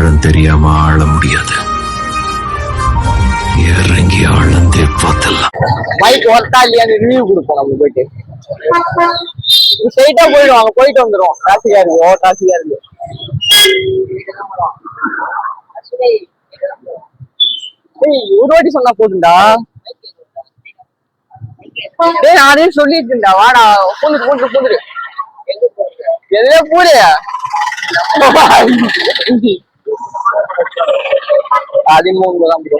ஆழம் தெரியாம ஆள முடியாது. இறங்கி ஆழ்ந்தே பார்த்தலாம். பைக் ஒர்த்தா இல்லையான்னு ரிவ்யூ கொடுப்போம் நம்ம போயிட்டு. ஸ்ட்ரைட்டா போயிடும், அங்க போயிட்டு வந்துடும். டிராஃபிக்கா இருக்கு, டிராஃபிக்கா இருக்கு. ஒரு வாட்டி சொன்னா போதுண்டா. நானே சொல்லிட்டு இருந்தா வாடா பூந்துரு எதுல பூரு அதிகமாக ப்ரோ.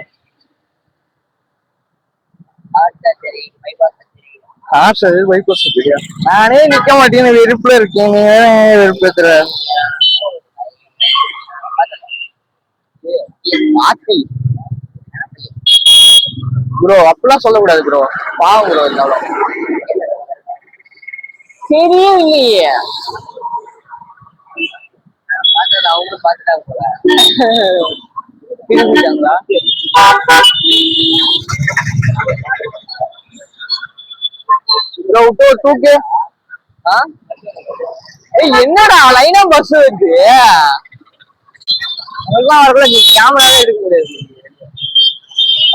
நானே நிக்க மாட்டேன்னு வெறுப்புல இருக்கேன். வெறுப்பு ப்ரோ அப்படிலாம் சொல்லக்கூடாது ப்ரோ, பாவம் ப்ரோ. இருந்தாலும் சரியே இல்லையே. அவங்க பாத்துட்டாங்க போல. திரும்பிட்டாங்களா? ப்ரோ விட்டு என்னடா லைனா பஸ் வருது. அதெல்லாம் வரல, நீ கேமராவே எடுக்க முடியாது.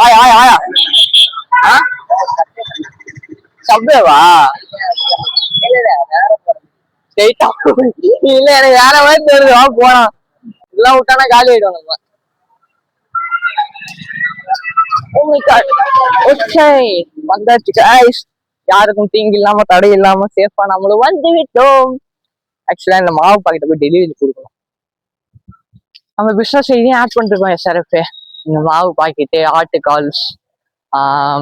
ஆயா சப்வேவா? இல்ல எனக்கு வேற மாதிரி தெரியுது. வா போலாம், எல்லாம் விட்டானா காலி ஆயிடும் நம்ம. வந்தாச்சு guys. யாருக்கும் தீங்கு இல்லாம தடை இல்லாம சேஃபா நம்மளும் வந்து விட்டோம். ஆக்சுவலா இந்த மாவு பாக்கெட்டை போய் டெலிவரி கொடுக்கணும். நம்ம பிசினஸ் இதையும் ஆட் பண்ணிருக்கோம் SRF. இந்த மாவு பாக்கெட்டு, ஆட்டுக்கால்ஸ்,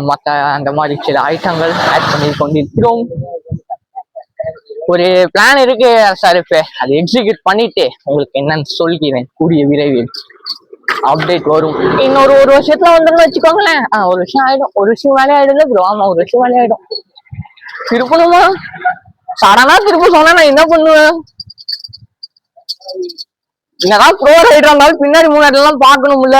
மற்ற அந்த மாதிரி சில ஐட்டங்கள் ஆட் பண்ணி கொண்டிருக்கிறோம். ஒரு பிளான் இருக்கு SRF, அதை எக்ஸிக்யூட் பண்ணிட்டு உங்களுக்கு என்னன்னு சொல்கிறேன். கூடிய விரைவில் அப்டேட் வரும். இன்னொரு ஒரு வருஷத்துல வந்துடும் வச்சுக்கோங்களேன். ஒரு வருஷம் ஆயிடும். ஒரு வருஷம் வேலையை ஆயிடும்ல ப்ரோ. ஆமா, ஒரு வருஷம் வேலையை ஆயிடும். திருப்பணுமா? சடனா திருப்ப சொன்னா நான் என்ன பண்ணுவேன்? என்னதான் ப்ரோ ரைடரா இருந்தாலும் பின்னாடி முன்னாடி எல்லாம் பாக்கணும்ல.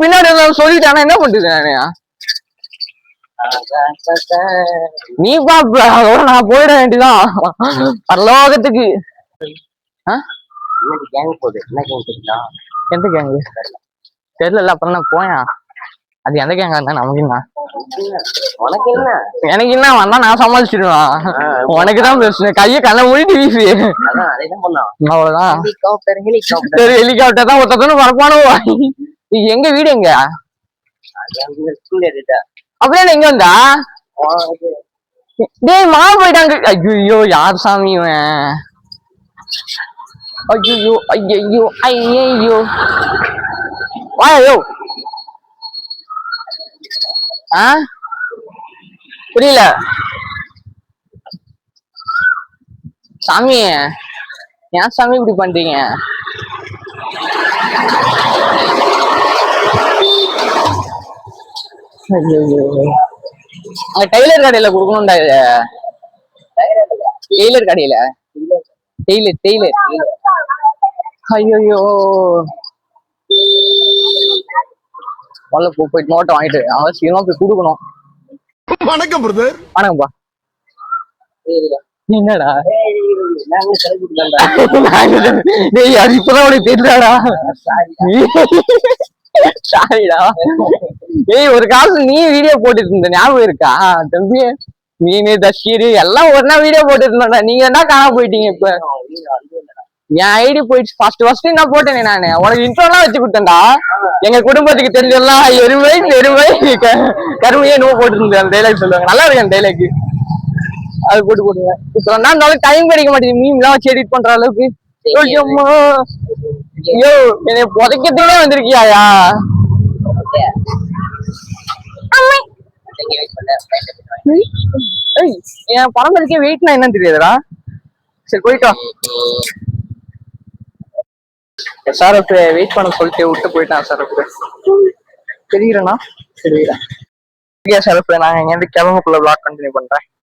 பின்னாடி சொல்லிட்டானா என்ன பண்றது நானு? நீ பாப்ப, நான் போயிட வேண்டியதான் பரலோகத்துக்கு. எந்த கேங்கு தெரியல. அப்புறம் நான் போயேன். அது எந்த கேங்கா இருந்தா நமக்கு என்ன? எனக்கு என்ன வந்தா நான் சமாளிச்சிடுவேன். உனக்குதான் பிரச்சனை. கைய கண்ண மூடிட்டு வீசு, அவ்வளவுதான். சரி, ஹெலிகாப்டர் தான் ஒருத்தன்னு பரப்பானோ. எங்க வீடு எங்க? அப்படியே எங்க வந்தா? டேய் மா போயிட்டாங்க. ஐயோ யார் சாமி இவன்? ஐயோ ஐயோ ஐயோ வாயோ. புரியல சாமி. ஏன் சாமி இப்படி பண்றீங்க? டெய்லர் கடையில கொடுக்கணும்டா. இது டெய்லர் கடையில டெய்லர். ஐயோ போயிட்டு நோட்டை வாங்கிட்டு அவசியமா போய் கொடுக்கணும். வணக்கம் பிரதர். வணக்கம்பா. என்னடா இப்பதான் உனக்கு தெரியாடா? சாரிடா. ஏய், ஒரு காலத்துல நீ வீடியோ போட்டுட்டு இருந்த ஞாபகம் இருக்கா தம்பி? நீனு தஷீரு எல்லாம் ஒன்னா வீடியோ போட்டுட்டு இருந்தா. நீங்க என்ன காணாம போயிட்டீங்க? இப்ப என் ஐடி போயிடுச்சு. ஃபர்ஸ்ட் என்ன போட்டேனே நானு உனக்கு இன்ட்ரோலாம் வச்சு கொடுத்தேன்டா. எங்க குடும்பத்துக்கு தெரிஞ்செல்லாம் எருமை கருமையே நோ போட்டு இருந்தேன். அந்த டைலாக் சொல்லுவாங்க, நல்லா இருக்கு அந்த டைலாக். அது போட்டுவேன். இப்ப என்ன இருந்தாலும் டைம் கிடைக்க மாட்டேங்குது மீம் எல்லாம் வச்சு எடிட் பண்ற அளவுக்கு. ஐயோ என்னை புதைக்கிறதுக்கே வந்திருக்கியாயா? என் பரம்பரைக்கே வெயிட்னா என்னன்னு தெரியாதுடா. சரி போயிட்டோம். SRF வெயிட் பண்ண சொல்லிட்டு விட்டு போயிட்டான். SRF தெரியுறேண்ணா. சரி SRF, நாங்க இங்க இருந்து கிளம்புக்குள்ள vlog கண்டினியூ பண்றேன்.